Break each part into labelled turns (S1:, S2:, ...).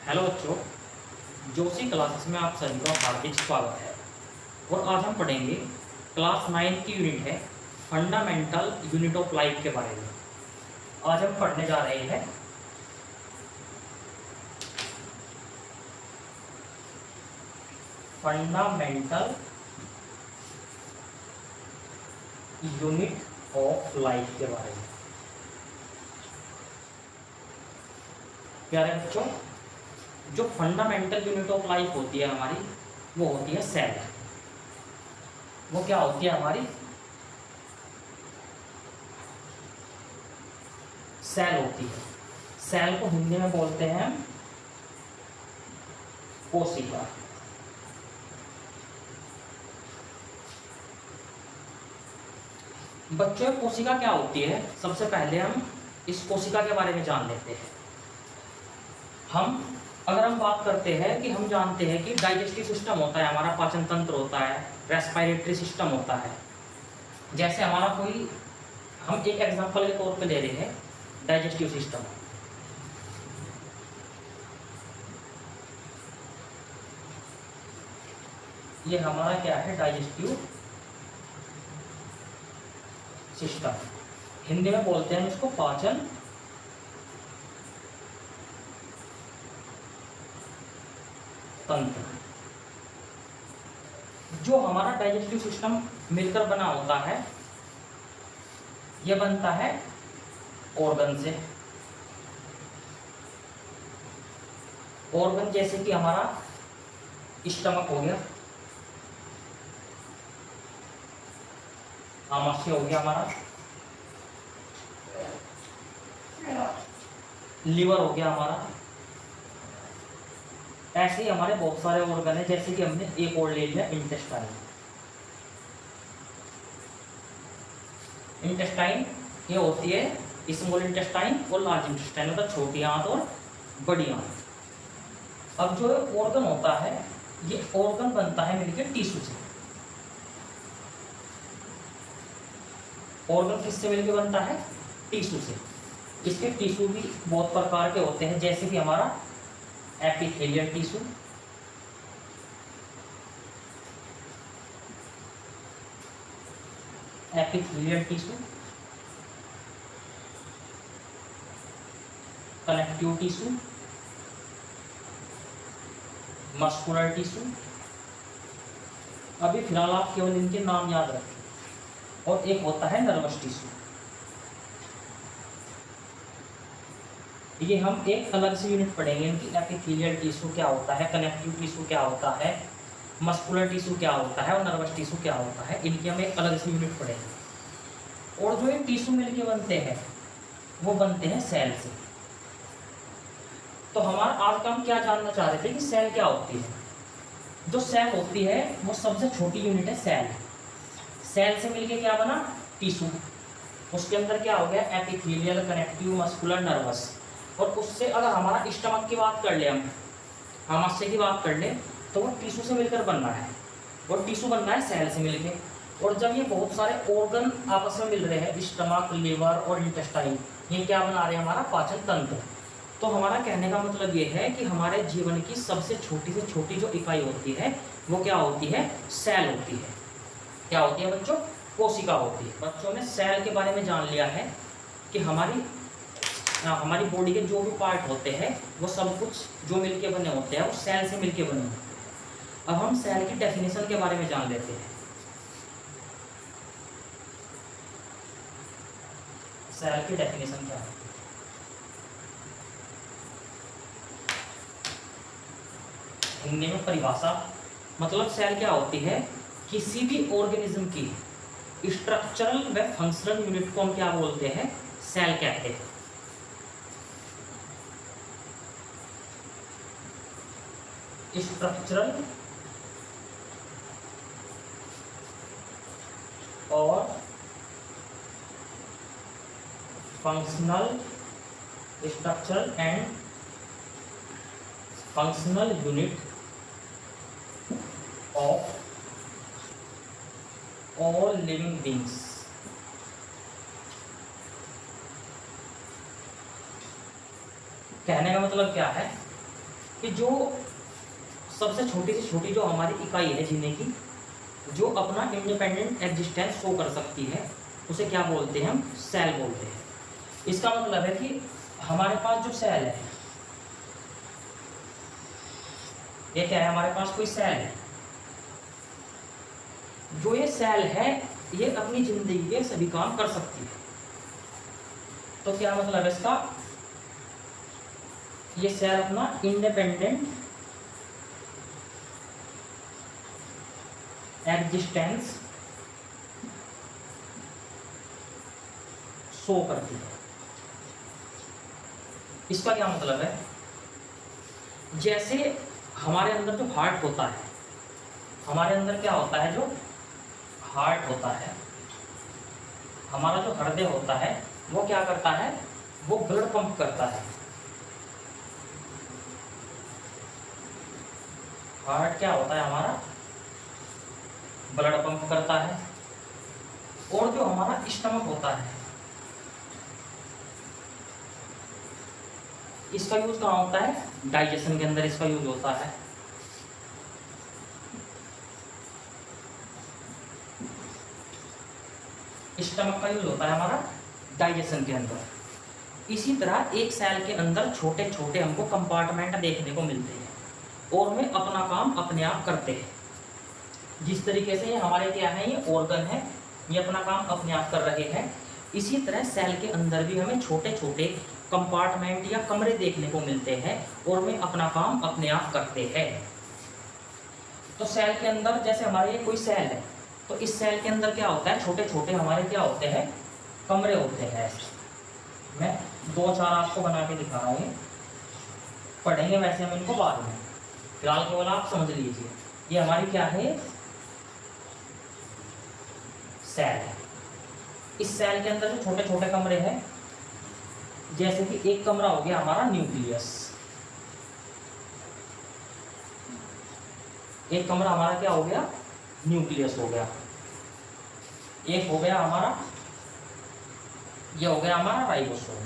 S1: Hello बच्चों, Joshi classes में आप सभी का हार्दिक स्वागत है। और आज हम पढ़ेंगे क्लास 9 की यूनिट है फंडामेंटल यूनिट ऑफ लाइफ के बारे में। आज हम पढ़ने जा रहे हैं फंडामेंटल यूनिट ऑफ लाइफ के बारे में। प्यारे बच्चों, जो फंडामेंटल यूनिट ऑफ लाइफ होती है हमारी, वो होती है सेल। वो क्या होती है हमारी? सेल होती है। सेल को हिंदी में बोलते हैं कोशिका। बच्चों, कोशिका क्या होती है? सबसे पहले हम इस कोशिका के बारे में जान लेते हैं। अगर हम बात करते हैं कि हम जानते हैं कि डाइजेस्टिव सिस्टम होता है, हमारा पाचन तंत्र होता है, रेस्पिरेटरी सिस्टम होता है। जैसे हमारा कोई, हम एक एग्जांपल के तौर पे ले रहे हैं डाइजेस्टिव सिस्टम। ये हमारा क्या है? Digestive system. हिंदी में बोलते हैं इसको पाचन तंत्र। जो हमारा डाइजेस्टिव सिस्टम मिलकर बना होता है, यह बनता है ऑर्गन से। ऑर्गन जैसे कि हमारा स्टमक हो गया, आमाशय हो गया, हमारा लीवर हो गया हमारा। ऐसे ही हमारे बहुत सारे ऑर्गन है, जैसे कि हमने एक और ले लिया इंटेस्टाइन। इंटेस्टाइन ये होती है स्मॉल इंटेस्टाइन और लार्ज इंटेस्टाइन, मतलब छोटी आंत और बड़ी आंत। अब जो ऑर्गन होता है, ये ऑर्गन बनता है मिलकर टिश्यू से। ऑर्गन किससे मिलकर बनता है? टिश्यू से। इसके टिश्यू भी बहुत प्रकार के होते हैं, जैसे कि हमारा epithelial tissue, connective tissue, muscular tissue. अभी फिलहाल आप केवल इनके नाम याद रखें। और एक होता है नर्वस टिश्यू। ये हम एक अलग से यूनिट पढ़ेंगे इनकी। एपिथेलियल टिश्यू क्या होता है, कनेक्टिव टिश्यू क्या होता है, मस्कुलर टिश्यू क्या होता है और नर्वस टिश्यू क्या होता है, इनकी हम एक अलग से यूनिट पढ़ेंगे। और जो ये टिश्यू मिलके बनते हैं, वो बनते हैं सेल से। तो हमारा आज का हम क्या जानना चाह रहे थे कि सेल क्या होती है। जो सेल होती है वो सबसे छोटी यूनिट है सेल। सेल से मिलके क्या बना? टिश्यू। उसके अंदर क्या हो गया? Epithelial, connective, muscular, nervous. और उससे अगर हमारा स्टमक की बात कर ले, हम आमाशय की बात कर ले, तो वो टिश्यू से मिलकर बन रहा है। और टिश्यू बन रहा है सेल से मिलके। और जब ये बहुत सारे ऑर्गन आपस में मिल रहे हैं, स्टमक, लीवर और इंटेस्टाइन, ये क्या बना रहे हैं? हमारा पाचन तंत्र। तो हमारा कहने का मतलब ये है कि हमारे जीवन की सबसे छोटी से छोटी जो इकाई होती है, वो क्या होती है? सेल होती है। क्या होती है बच्चों? कोशिका होती है। बच्चों ने सेल के बारे में जान लिया है कि हमारी बॉडी के जो भी पार्ट होते हैं, वो सब कुछ जो मिलके बने होते हैं, वो सेल से मिलके बने होते हैं। अब हम सेल की डेफिनेशन के बारे में जान लेते हैं। सेल की डेफिनेशन क्या है? हिंदी में परिभाषा, मतलब सेल क्या होती है? किसी भी ऑर्गेनिज्म की स्ट्रक्चरल व फंक्शनल यूनिट को हम क्या बोलते हैं? सेल कहते हैं। स्ट्रक्चरल और functional, structural and functional unit of all living beings. कहने का मतलब क्या है कि जो सबसे छोटी से छोटी जो हमारी इकाई है जीने की, जो अपना इंडिपेंडेंट एग्जिस्टेंस शो कर सकती है, उसे क्या बोलते हैं? हम सेल बोलते हैं। इसका मतलब है कि हमारे पास जो सेल है, ये क्या है? हमारे पास कोई सेल है, जो ये सेल है ये अपनी जिंदगी के सभी काम कर सकती है। तो क्या मतलब है इसका? ये सेल अपना इंडिपेंडेंट एग्जिस्टेंस शो करती है। इसका क्या मतलब है? जैसे हमारे अंदर जो हार्ट होता है, हमारे अंदर क्या होता है? जो हार्ट होता है, हमारा जो हृदय होता है, वो क्या करता है? वो ब्लड पंप करता है। हार्ट क्या होता है? हमारा ब्लड पंप करता है। और जो हमारा स्टमक होता है, इसका यूज कहाँ होता है? डाइजेशन के अंदर इसका यूज होता है। स्टमक का यूज होता है हमारा डाइजेशन के अंदर। इसी तरह एक सेल के अंदर छोटे छोटे हमको कंपार्टमेंट देखने को मिलते हैं और वे अपना काम अपने आप करते हैं। जिस तरीके से ये हमारे क्या है, ये ऑर्गन है, ये अपना काम अपने आप कर रहे हैं, इसी तरह सेल के अंदर भी हमें छोटे छोटे कंपार्टमेंट या कमरे देखने को मिलते हैं और वे अपना काम अपने आप करते हैं। तो सेल के अंदर जैसे हमारे ये कोई सेल है, तो इस सेल के अंदर क्या होता है? छोटे छोटे हमारे क्या होते हैं? कमरे होते हैं। मैं 2-4 आपको बना के दिखा रहा हूँ, पढ़ेंगे वैसे हम इनको बाद में, फिलहाल केवल आप समझ लीजिए। ये हमारी क्या है? सेल है। इस सेल के अंदर जो छोटे छोटे कमरे हैं, जैसे कि एक कमरा हो गया हमारा न्यूक्लियस, एक कमरा हमारा क्या हो गया? न्यूक्लियस हो गया। एक हो गया हमारा, ये हो गया हमारा राइबोसोम।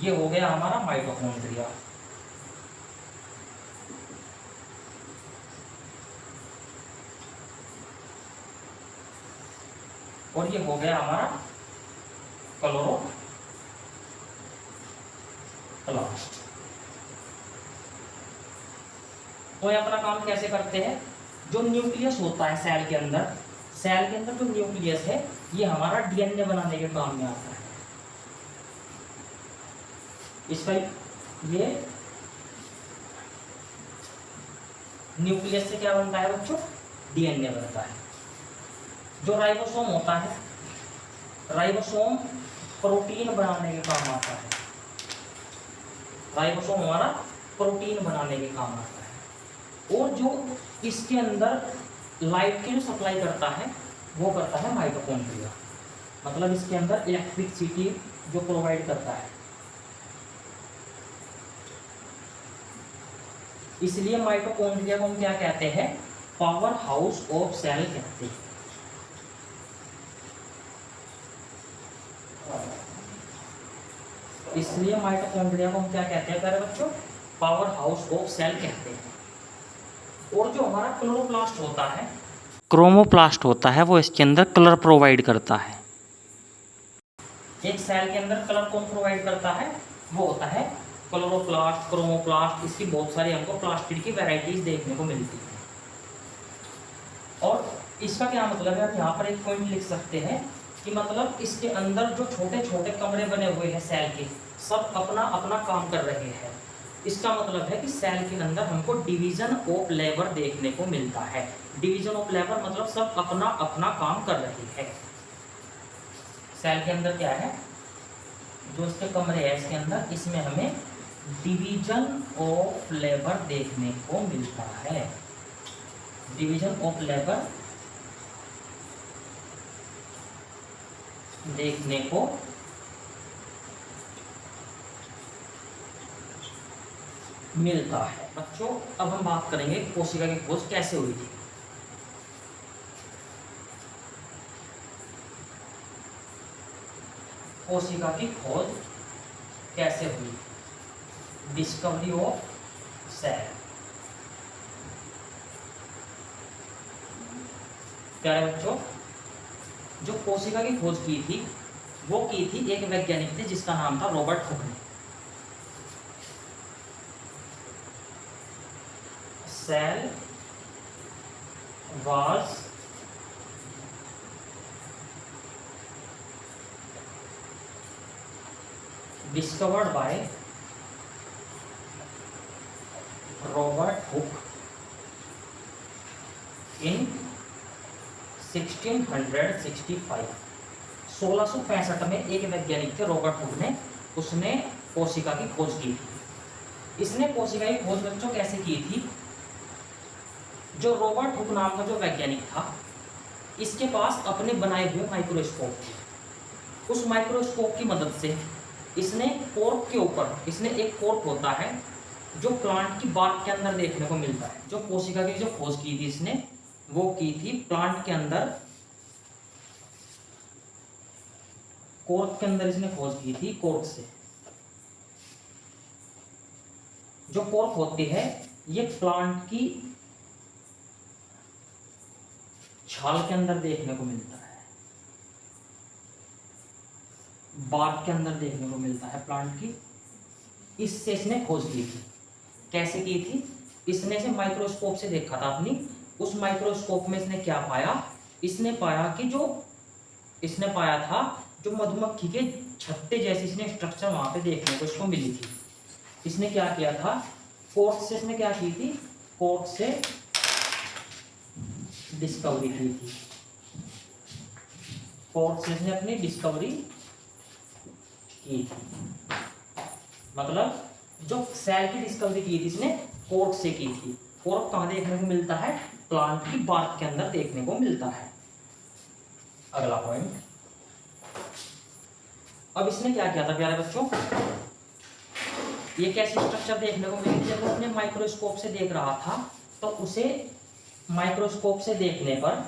S1: ये हो गया हमारा माइटोकॉन्ड्रिया। और ये हो गया हमारा क्लोरोप्लास्ट। तो ये अपना काम कैसे करते हैं? जो न्यूक्लियस होता है सेल के अंदर, सेल के अंदर जो न्यूक्लियस है, ये हमारा डीएनए बनाने के काम में आता है। इसका ये न्यूक्लियस से क्या बनता है बच्चों? डीएनए बनता है। जो राइबोसोम होता है, राइबोसोम प्रोटीन बनाने के काम आता है। राइबोसोम हमारा प्रोटीन बनाने के काम आता है। और जो इसके अंदर लाइट की जो सप्लाई करता है, वो करता है माइटोकॉन्ड्रिया। मतलब इसके अंदर इलेक्ट्रिसिटी जो प्रोवाइड करता है। इसलिए माइटोकॉन्ड्रिया को हम क्या कहते हैं? पावर हाउस ऑफ सेल कहते हैं। इसलिए माइटोकॉन्ड्रिया को हम क्या कहते हैं प्यारे बच्चों? पावर हाउस ऑफ सेल कहते हैं। और जो हमारा क्लोरोप्लास्ट होता है, क्रोमोप्लास्ट होता है, वो इसके अंदर कलर प्रोवाइड करता है। एक सेल के अंदर कलर कौन प्रोवाइड करता है? वो होता है क्लोरोप्लास्ट, क्रोमोप्लास्ट। इसकी बहुत सारी हमको प्लास्टिड की वैरायटीज देखने को मिलती है। और इसका क्या मतलब है? आप यहाँ पर एक पॉइंट लिख सकते हैं कि मतलब इसके अंदर जो छोटे छोटे कमरे बने हुए हैं सेल के, सब अपना अपना काम कर रहे हैं। इसका मतलब है कि सेल के अंदर हमको डिवीजन ऑफ लेबर देखने को मिलता है। डिवीजन ऑफ लेबर मतलब सब अपना अपना काम कर रहे हैं। सेल के अंदर क्या है? जो इसके कमरे हैं इसके अंदर, इसमें हमें डिवीजन ऑफ लेबर देखने को मिलता है। डिवीजन ऑफ लेबर देखने को मिलता है। बच्चों, अब हम बात करेंगे कोशिका की खोज कैसे हुई थी। कोशिका की खोज कैसे हुई, डिस्कवरी ऑफ सेल। प्यारे बच्चों, जो कोशिका की खोज की थी वो की थी एक वैज्ञानिक थे जिसका नाम था रॉबर्ट हुक ने। Cell was discovered by Robert Hooke in 1665। 1665 में एक वैज्ञानिक थे रॉबर्ट हुक ने, उसने कोशिका की खोज की थी। इसने कोशिका की खोज बच्चों कैसे की थी, जो रॉबर्ट हुक नाम का जो वैज्ञानिक था, इसके पास अपने बनाए हुए माइक्रोस्कोप थे। उस माइक्रोस्कोप की मदद से इसने कोर्क के ऊपर, इसने एक कोर्क होता है जो प्लांट की बार्क के अंदर देखने को मिलता है। जो कोशिका की जो खोज की थी इसने, वो की थी प्लांट के अंदर, कोर्क के अंदर इसने खोज की थी, कोर्क से। जो कोर्क होती है ये प्लांट की छाल के अंदर देखने को मिलता है, बार्क के अंदर देखने को मिलता है प्लांट की। इससे इसने खोज की थी। कैसे की थी, इसने इसे माइक्रोस्कोप से देखा था अपनी। उस माइक्रोस्कोप में इसने क्या पाया, इसने पाया कि जो इसने पाया था जो मधुमक्खी के छत्ते जैसी इसने स्ट्रक्चर वहां पे देखने को इसको मिली थी। इसने क्या किया था, कोर्क से इसने क्या की थी, कोर्क से डिस्कवरी की थी। कोर्क से इसने अपनी डिस्कवरी की थी, मतलब जो सेल की डिस्कवरी की थी इसने कोर्क से की थी। कोर्क कहाँ देखने को मिलता है, प्लांट की बार्क के अंदर देखने को मिलता है। अगला पॉइंट, अब इसने क्या किया था प्यारे बच्चों, ये कैसी स्ट्रक्चर देखने को मिली थी, जब वो अपने माइक्रोस्कोप से देख रहा था तो उसे माइक्रोस्कोप से देखने पर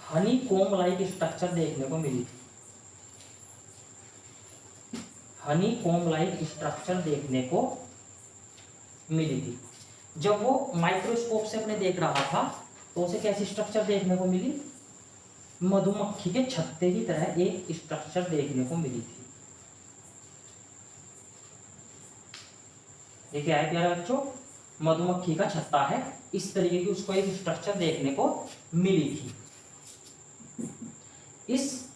S1: हनी कोम लाइक स्ट्रक्चर देखने को मिली थी। हनी कोम लाइक स्ट्रक्चर देखने को मिली थी। जब वो माइक्रोस्कोप से अपने देख रहा था तो उसे कैसी स्ट्रक्चर देखने को मिली, मधुमक्खी के छत्ते की तरह एक स्ट्रक्चर देखने को मिली थी। ये क्या है प्यारे बच्चों, मधुमक्खी का छत्ता है, इस तरीके की उसको एक स्ट्रक्चर देखने को मिली थी। इस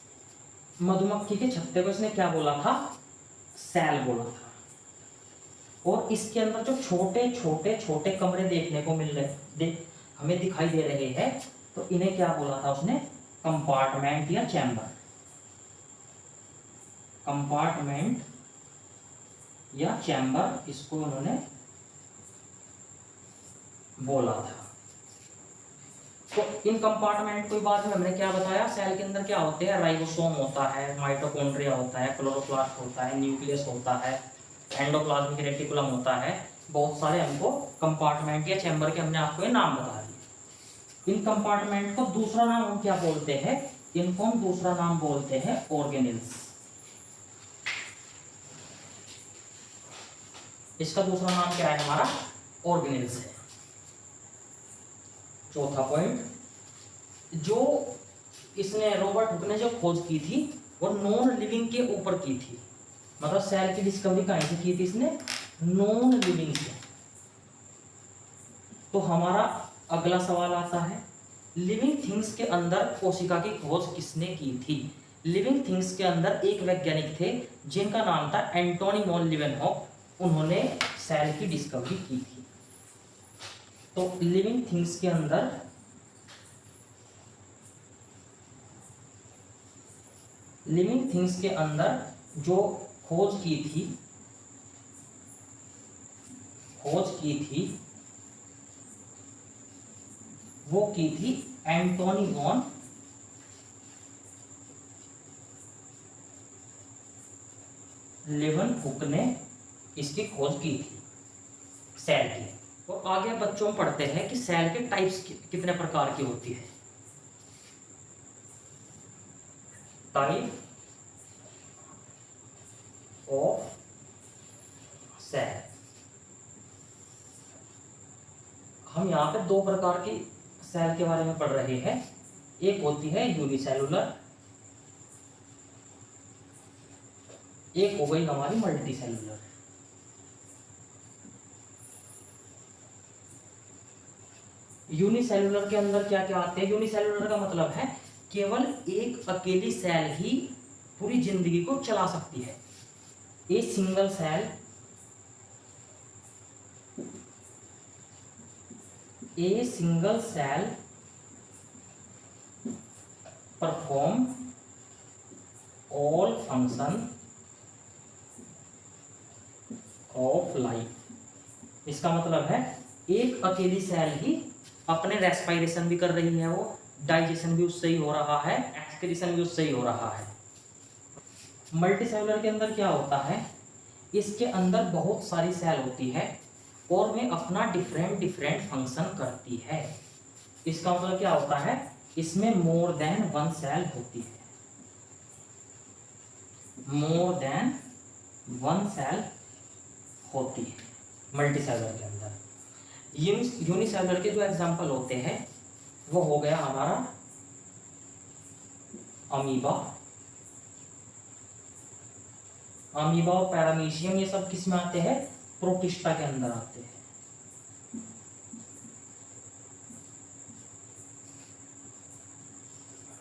S1: मधुमक्खी के छत्ते को इसने क्या बोला था, सेल बोला था। और इसके अंदर जो छोटे छोटे छोटे कमरे देखने को मिल रहे हमें दिखाई दे रहे हैं, तो इन्हें क्या बोला था उसने, कंपार्टमेंट या चैम्बर। कंपार्टमेंट या चैम्बर इसको उन्होंने बोला था। तो इन कंपार्टमेंट को बाद में हमने क्या बताया, सेल के अंदर क्या होते हैं, राइबोसोम होता है, माइटोकॉन्ड्रिया होता है, क्लोरोप्लास्ट होता है, न्यूक्लियस होता है, एंडोप्लाज्मिक रेटिकुलम होता है। बहुत सारे हमको कंपार्टमेंट या चैम्बर के हमने आपको ये नाम बता दिए। इन कंपार्टमेंट को दूसरा नाम हम क्या बोलते हैं, इनको हम दूसरा नाम बोलते हैं ऑर्गेनेल्स। इसका दूसरा नाम क्या है हमारा, ऑर्गेनेल्स है। चौथा पॉइंट, जो इसने रॉबर्ट हुक ने जो खोज की थी वो नॉन लिविंग के ऊपर की थी। मतलब सेल की डिस्कवरी कहां से की थी इसने, नॉन लिविंग से। तो हमारा अगला सवाल आता है, लिविंग थिंग्स के अंदर कोशिका की खोज किसने की थी। लिविंग थिंग्स के अंदर एक वैज्ञानिक थे जिनका नाम था एंटोनी वॉन लीवेनहॉफ। उन्होंने सेल की डिस्कवरी की थी। तो लिविंग थिंग्स के अंदर जो खोज की थी वो की थी एंटोनी वॉन लीवेनहॉफ ने इसकी खोज की थी सेल की। और आगे बच्चों पढ़ते हैं कि सेल के टाइप्स कितने प्रकार की होती है। Type of cell. हम यहाँ पे दो प्रकार की सेल के बारे में पढ़ रहे हैं। एक होती है यूनिसेलुलर, एक हो गई हमारी मल्टी सेलुलर। यूनिसेलुलर के अंदर क्या क्या आते हैं? यूनिसेलुलर का मतलब है केवल एक अकेली सेल ही पूरी जिंदगी को चला सकती है। A single cell, a single cell perform all function of life. इसका मतलब है एक अकेली सेल ही अपने रेस्पिरेशन भी कर रही है, वो डाइजेशन भी उससे ही हो रहा है, एक्सक्रीशन भी उससे ही हो रहा है। मल्टीसेलुलर के अंदर क्या होता है? इसके अंदर बहुत सारी सेल होती है और वे अपना डिफरेंट डिफरेंट फंक्शन करती है। इसका मतलब क्या होता है? इसमें मोर देन वन सेल होती है, मोर देन वन सेल होती है मल्टीसेलुलर के अंदर। यूनिसेलुलर के जो एग्जांपल होते हैं वो हो गया हमारा अमीबा, अमीबा और पैरामीशियम, ये सब किस में आते हैं? प्रोटिस्टा के अंदर आते हैं।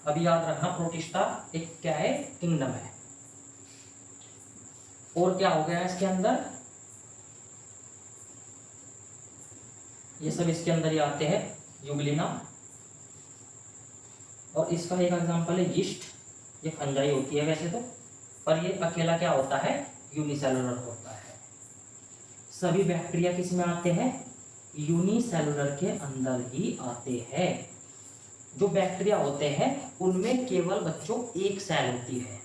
S1: अभी याद रखना, प्रोटिस्टा एक क्या है? किंगडम है। और क्या हो गया इसके अंदर? ये सब इसके अंदर ही आते हैं, यूग्लिना। और इसका एक एग्जांपल है यीस्ट, ये फंजाई होती है वैसे तो, पर ये अकेला क्या होता है? यूनिसेलुलर होता है। सभी बैक्टीरिया किस में आते हैं? यूनिसेलुलर के अंदर ही आते हैं। जो बैक्टीरिया होते हैं उनमें केवल बच्चों एक सेल होती है,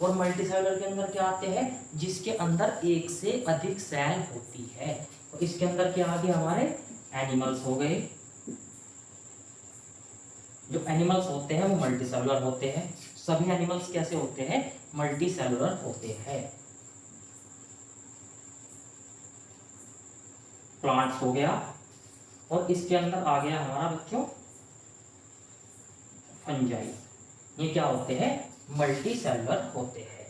S1: और मल्टीसेलुलर के अंदर क्या आते हैं? जिसके अंदर एक से अधिक सेल होती है। तो इसके अंदर क्या आ गया? हमारे एनिमल्स हो गए। जो एनिमल्स होते हैं वो मल्टीसेलुलर होते हैं। सभी एनिमल्स कैसे होते हैं? मल्टीसेलुलर होते हैं। प्लांट्स हो गया, और इसके अंदर आ गया हमारा बच्चों फंजाई। ये क्या होते हैं? मल्टीसेलुलर होते हैं।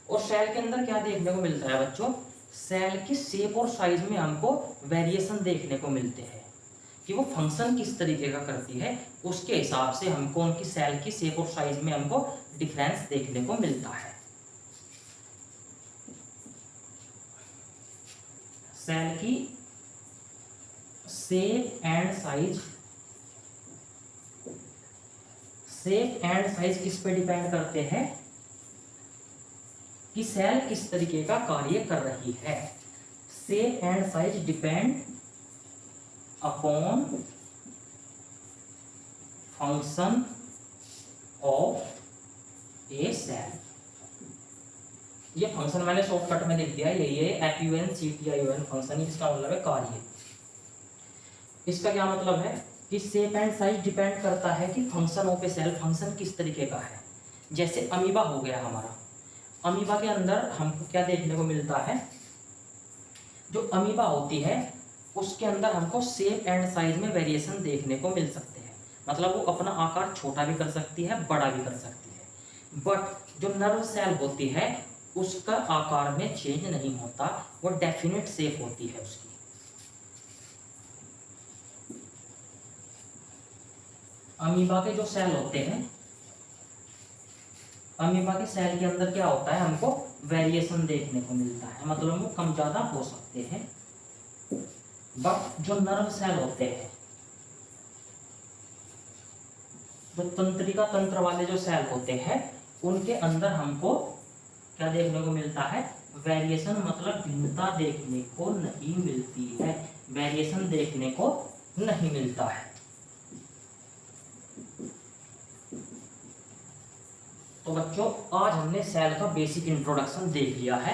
S1: और सेल के अंदर क्या देखने को मिलता है बच्चों? सेल की शेप और साइज में हमको वेरिएशन देखने को मिलते हैं कि वो फंक्शन किस तरीके का करती है। उसके हिसाब से हमको उनकी सेल की शेप और साइज में हमको डिफरेंस देखने को मिलता है। सेल की shape and size, shape and size किस पे डिपेंड करते हैं? कि सेल किस तरीके का कार्य कर रही है। Shape and size depend upon function of a cell. ये फंक्शन मैंने शॉर्टकट में लिख दिया, यही है FUNCTION फंक्शन। इसका मतलब है कार्य। इसका क्या मतलब है? कि शेप एंड साइज डिपेंड करता है कि function of a cell, function किस तरीके का है। जैसे अमीबा हो गया हमारा, अमीबा के अंदर हमको क्या देखने को मिलता है? जो अमीबा होती है उसके अंदर हमको शेप एंड साइज में वेरिएशन देखने को मिल सकते हैं। मतलब वो अपना आकार छोटा भी कर सकती है, बड़ा भी कर सकती है। बट जो नर्व सेल होती है उसका आकार में चेंज नहीं होता, वो डेफिनेट शेप होती है उसकी। अमीबा के जो सेल होते हैं, अमीबा के सेल के अंदर क्या होता है? हमको वेरिएशन देखने को मिलता है, मतलब वो कम ज़्यादा हो सकते हैं। बट जो नर्व सेल होते हैं, जो तंत्रिका तंत्र वाले जो सेल होते हैं, उनके अंदर हमको क्या देखने को मिलता है? वेरिएशन, मतलब भिन्नता देखने को नहीं मिलती है, वेरिएशन देखने को नहीं मिलता है। तो बच्चों आज हमने सेल का बेसिक इंट्रोडक्शन देख लिया है।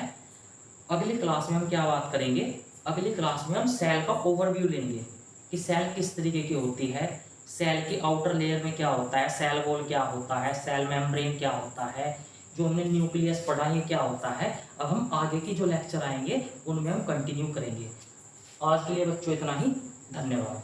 S1: अगली क्लास में हम क्या बात करेंगे? अगली क्लास में हम सेल का ओवरव्यू लेंगे कि सेल किस तरीके की होती है, सेल की आउटर लेयर में क्या होता है, सेल वॉल क्या होता है, सेल मेम्ब्रेन क्या होता है, जो हमने न्यूक्लियस पढ़ा ये क्या होता है। अब हम आगे की जो लेक्चर आएंगे उनमें हम कंटिन्यू करेंगे। आज के लिए बच्चों इतना ही, धन्यवाद।